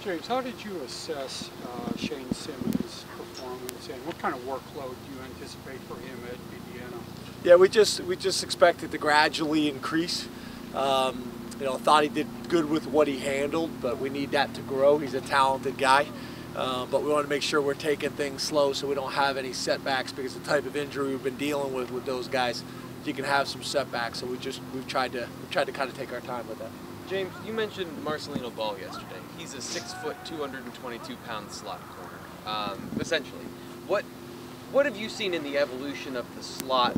James, how did you assess Shane Simmons' performance, and what kind of workload do you anticipate for him at Indiana? Yeah, we just expect it to gradually increase. Thought he did good with what he handled, but we need that to grow. He's a talented guy, but we want to make sure we're taking things slow so we don't have any setbacks, because the type of injury we've been dealing with those guys, you can have some setbacks. So we've tried to kind of take our time with that. James, you mentioned Marcelino Ball yesterday. He's a 6', 222-pound slot corner, essentially. What have you seen in the evolution of the slot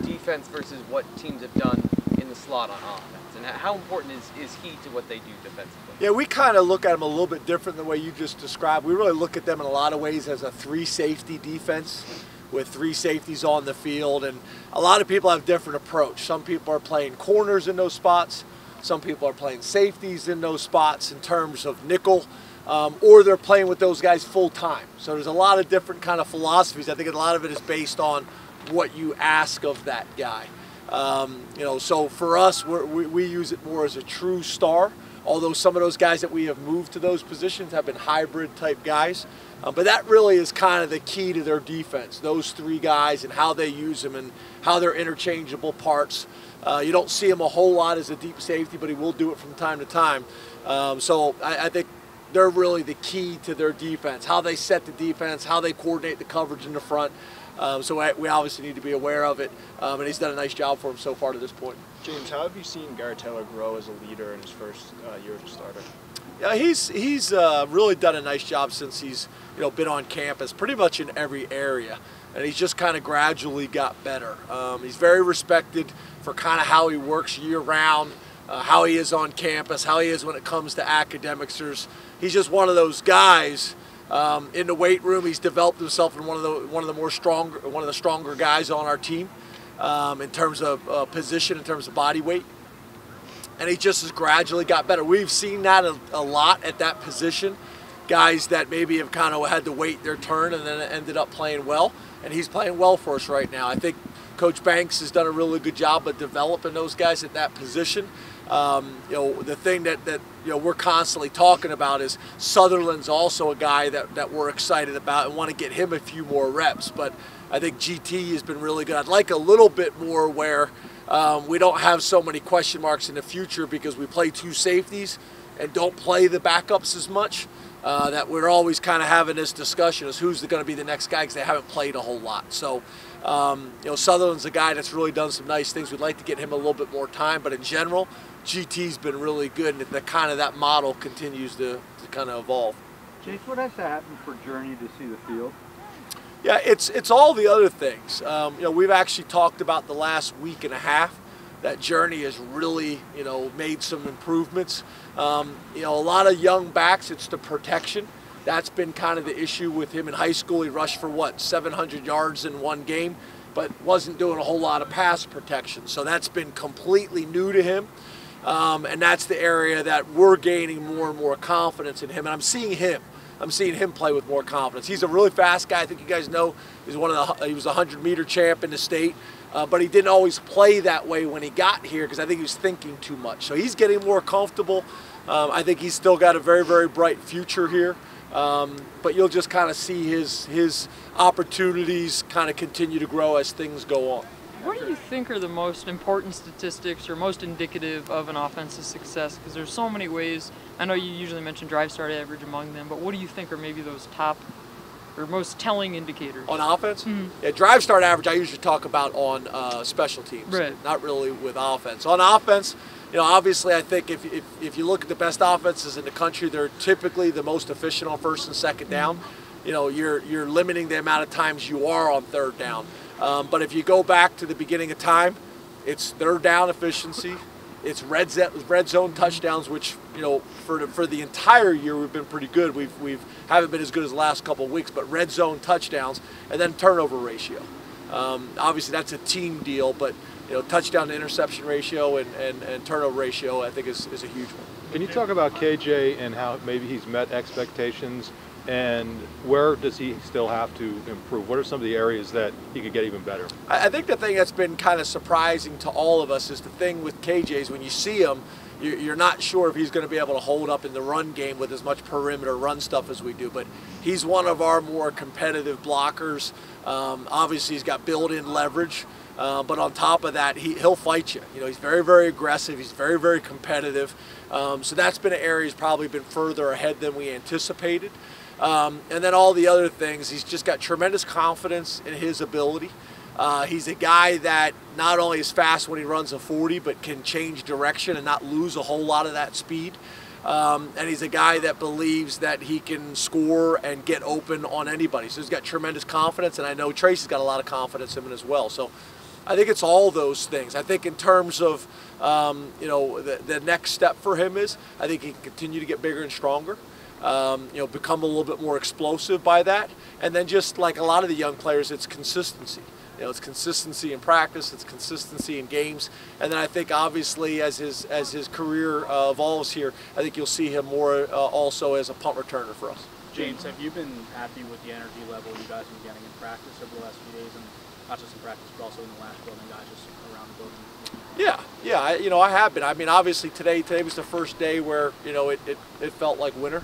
defense versus what teams have done in the slot on offense? And how important is he to what they do defensively? Yeah, we kind of look at him a little bit different than the way you just described. We really look at them in a lot of ways as a 3-safety defense with 3 safeties on the field. And a lot of people have a different approach. Some people are playing corners in those spots. Some people are playing safeties in those spots in terms of nickel, or they're playing with those guys full time. So there's a lot of different kind of philosophies. I think a lot of it is based on what you ask of that guy. So for us, we use it more as a true star, although some of those guys that we have moved to those positions have been hybrid type guys. But that really is kind of the key to their defense, those 3 guys and how they use them and how they're interchangeable parts. You don't see him a whole lot as a deep safety, but he will do it from time to time. So I think they're really the key to their defense, how they set the defense, how they coordinate the coverage in the front. So we obviously need to be aware of it, and he's done a nice job for him so far to this point. James, how have you seen Garrett Taylor grow as a leader in his first year as a starter? Yeah, he's really done a nice job since he's been on campus, pretty much in every area, and he's just kind of gradually got better. He's very respected for kind of how he works year round, how he is on campus, how he is when it comes to academics. He's just one of those guys. In the weight room, he's developed himself in one of the stronger guys on our team in terms of position, in terms of body weight, and he just has gradually got better. We've seen that a lot at that position, guys that maybe have kind of had to wait their turn and then ended up playing well, and he's playing well for us right now. I think Coach Banks has done a really good job of developing those guys at that position. The thing that we're constantly talking about is Sutherland's also a guy that we're excited about and want to get him a few more reps. But I think GT has been really good. I'd like a little bit more where we don't have so many question marks in the future, because we play 2 safeties and don't play the backups as much. That we're always kind of having this discussion as who's going to be the next guy, because they haven't played a whole lot. So, Sutherland's a guy that's really done some nice things. We'd like to get him a little bit more time, but in general, GT's been really good, and that model continues to kind of evolve. James, what has to happen for Journey to see the field? Yeah, it's all the other things. We've actually talked about the last week and a half that Journey has really, made some improvements. A lot of young backs, it's the protection. That's been kind of the issue with him in high school. He rushed for 700 yards in one game, but wasn't doing a whole lot of pass protection. So that's been completely new to him. And that's the area that we're gaining more and more confidence in him. And I'm seeing him play with more confidence. He's a really fast guy. I think you guys know he was a 100-meter champ in the state. But he didn't always play that way when he got here, because I think he was thinking too much. So he's getting more comfortable. I think he's still got a very, very bright future here. But you'll just kind of see his opportunities kind of continue to grow as things go on. What do you think are the most important statistics or most indicative of an offense's success? Because there's so many ways. I know you usually mention drive start average among them, but what do you think are maybe those top or most telling indicators? On offense? Mm-hmm. Yeah, drive start average I usually talk about on special teams, right. Not really with offense. On offense, obviously I think if you look at the best offenses in the country, they're typically the most efficient on first and second down. You're limiting the amount of times you are on third down. But if you go back to the beginning of time, it's third down efficiency, it's red zone touchdowns, which for the entire year we've been pretty good. We've haven't been as good as the last couple of weeks, but red zone touchdowns, and then turnover ratio. Obviously that's a team deal, but touchdown to interception ratio and turnover ratio I think is a huge one. Can you talk about KJ and how maybe he's met expectations? And where does he still have to improve? What are some of the areas that he could get even better? I think the thing that's been kind of surprising to all of us is the thing with KJ is when you see him, you're not sure if he's going to be able to hold up in the run game with as much perimeter run stuff as we do. But he's one of our more competitive blockers. Obviously, he's got built-in leverage. But on top of that, he'll fight you. You know, he's very, very aggressive. He's very, very competitive. So that's been an area he's probably been further ahead than we anticipated. And then all the other things, he's just got tremendous confidence in his ability. He's a guy that not only is fast when he runs a 40, but can change direction and not lose a whole lot of that speed. And he's a guy that believes that he can score and get open on anybody. So he's got tremendous confidence, and I know Tracy's got a lot of confidence in him as well. So I think it's all those things. I think in terms of, you know, the next step for him is I think he can continue to get bigger and stronger, you know, become a little bit more explosive by that. And then just like a lot of the young players, it's consistency. You know, it's consistency in practice, it's consistency in games, and then I think obviously as his career evolves here, I think you'll see him more also as a punt returner for us. James, have you been happy with the energy level you guys have been getting in practice over the last few days, and not just in practice, but also in the last building, guys just around the building? Yeah, you know, I have been. I mean, obviously today was the first day where, you know, it felt like winter.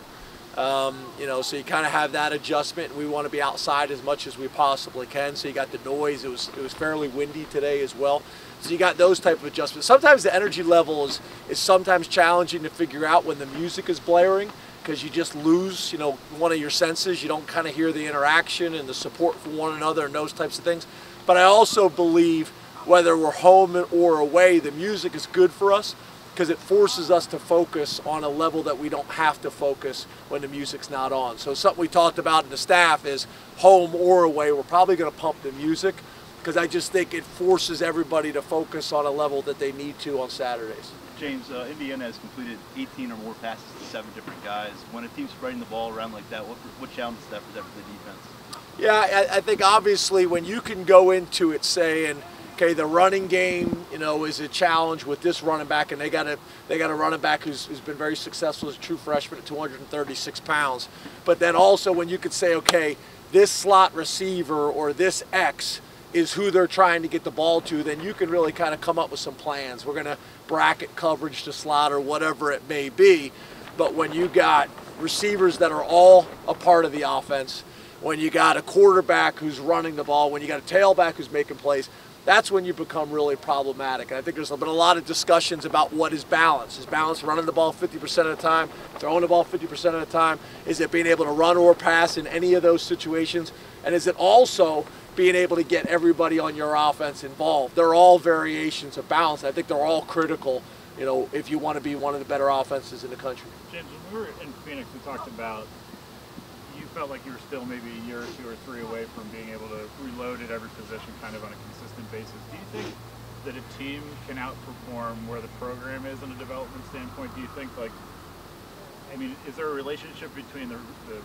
You know, so you kind of have that adjustment, and we want to be outside as much as we possibly can. So you got the noise. It was fairly windy today as well. So you got those type of adjustments. Sometimes the energy level is sometimes challenging to figure out when the music is blaring, because you just lose, you know, one of your senses. You don't kind of hear the interaction and the support for one another and those types of things. But I also believe whether we're home or away, the music is good for us, because it forces us to focus on a level that we don't have to focus when the music's not on. So something we talked about in the staff is home or away, we're probably going to pump the music, because I just think it forces everybody to focus on a level that they need to on Saturdays. James, Indiana has completed 18 or more passes to 7 different guys. When a team's spreading the ball around like that, what challenge is that for the defense? Yeah, I think obviously when you can go into it saying, okay, the running game, you know, is a challenge with this running back, and they got a running back who's been very successful as a true freshman at 236 pounds. But then also when you could say, okay, this slot receiver or this X is who they're trying to get the ball to, then you can really kind of come up with some plans. We're going to bracket coverage to slot or whatever it may be. But when you got receivers that are all a part of the offense, when you got a quarterback who's running the ball, when you got a tailback who's making plays, that's when you become really problematic. And I think there's been a lot of discussions about what is balance. Is balance running the ball 50% of the time, throwing the ball 50% of the time? Is it being able to run or pass in any of those situations? And is it also being able to get everybody on your offense involved? They're all variations of balance. I think they're all critical, you know, if you want to be one of the better offenses in the country. James, when we were in Phoenix, we talked about you felt like you were still maybe a year or 2 or 3 away from being able to reload at every position kind of on a consistent basis. Do you think that a team can outperform where the program is on a development standpoint? Do you think, like, I mean, is there a relationship between the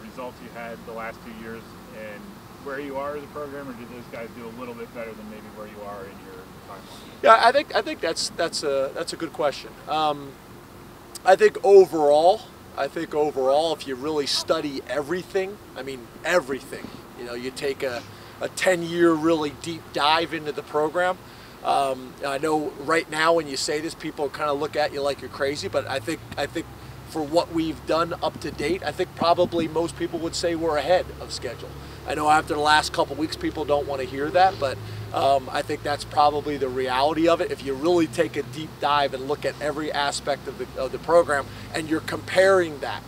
results you had the last 2 years and where you are as a program, or do those guys do a little bit better than maybe where you are in your timeline? Yeah, I think that's a good question. I think overall, if you really study everything, I mean everything, you know, you take a 10-year really deep dive into the program. I know right now when you say this, people kind of look at you like you're crazy, but I think for what we've done up to date, I think probably most people would say we're ahead of schedule. I know after the last couple weeks, people don't want to hear that, but I think that's probably the reality of it. If you really take a deep dive and look at every aspect of the program, and you're comparing that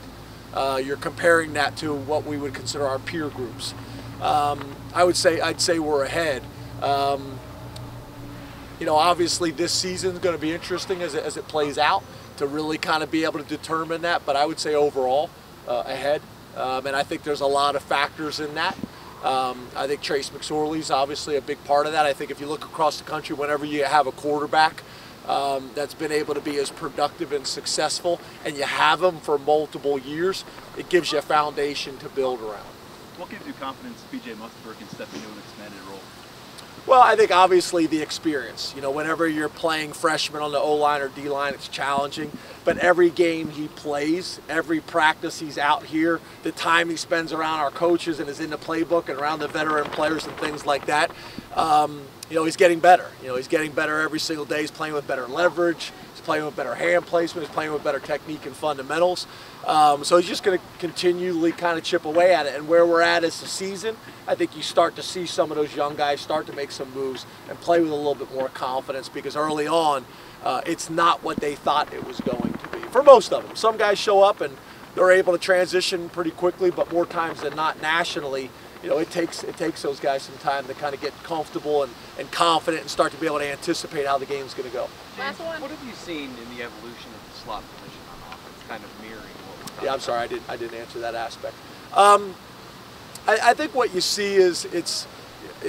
to what we would consider our peer groups, I'd say we're ahead. You know, obviously this season is going to be interesting as it plays out to really kind of be able to determine that, but I would say overall ahead. And I think there's a lot of factors in that. I think Trace McSorley's obviously a big part of that. I think if you look across the country, whenever you have a quarterback that's been able to be as productive and successful, and you have them for multiple years, it gives you a foundation to build around. What gives you confidence B.J. Musburg can step into an expanded role? Well, I think obviously the experience. You know, whenever you're playing freshmen on the O-line or D-line, it's challenging. But every game he plays, every practice he's out here, the time he spends around our coaches and is in the playbook and around the veteran players and things like that, you know, he's getting better. You know, he's getting better every single day. He's playing with better leverage. He's He's playing with better hand placement. He's playing with better technique and fundamentals. So he's just going to continually kind of chip away at it. And where we're at as the season, I think you start to see some of those young guys start to make some moves and play with a little bit more confidence, because early on, it's not what they thought it was going to be. For most of them. Some guys show up and they're able to transition pretty quickly, but more times than not nationally, it takes those guys some time to kind of get comfortable and confident and start to be able to anticipate how the game's going to go. Last one. What have you seen in the evolution of the slot position on offense, kind of mirroring what we're talking Yeah, I'm sorry, I didn't answer that aspect. I think what you see is it's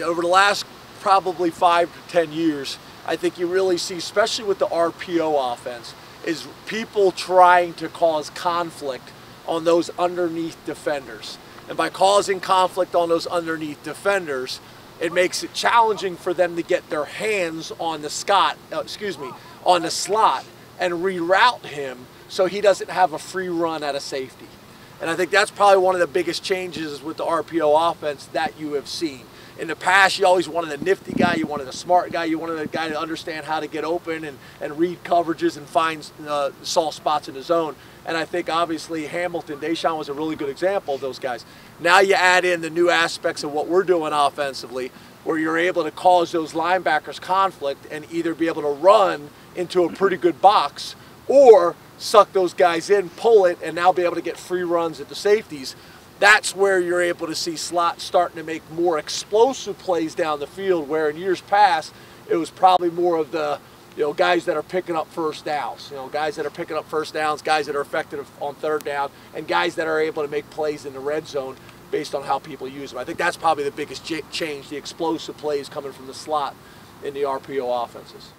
over the last probably 5 to 10 years, I think you really see, especially with the RPO offense, is people trying to cause conflict on those underneath defenders. And by causing conflict on those underneath defenders, it makes it challenging for them to get their hands on the slot and reroute him so he doesn't have a free run at a safety. And I think that's probably one of the biggest changes with the RPO offense that you have seen. In the past, you always wanted a nifty guy, you wanted a smart guy, you wanted a guy to understand how to get open and read coverages and find soft spots in the zone. And I think obviously Hamilton, Deshaun was a really good example of those guys. Now you add in the new aspects of what we're doing offensively, where you're able to cause those linebackers conflict and either be able to run into a pretty good box or suck those guys in, pull it, and now be able to get free runs at the safeties. That's where you're able to see slots starting to make more explosive plays down the field, where in years past, it was probably more of the guys that are picking up first downs, guys that are picking up first downs, guys that are effective on third down, and guys that are able to make plays in the red zone based on how people use them. I think that's probably the biggest change, the explosive plays coming from the slot in the RPO offenses.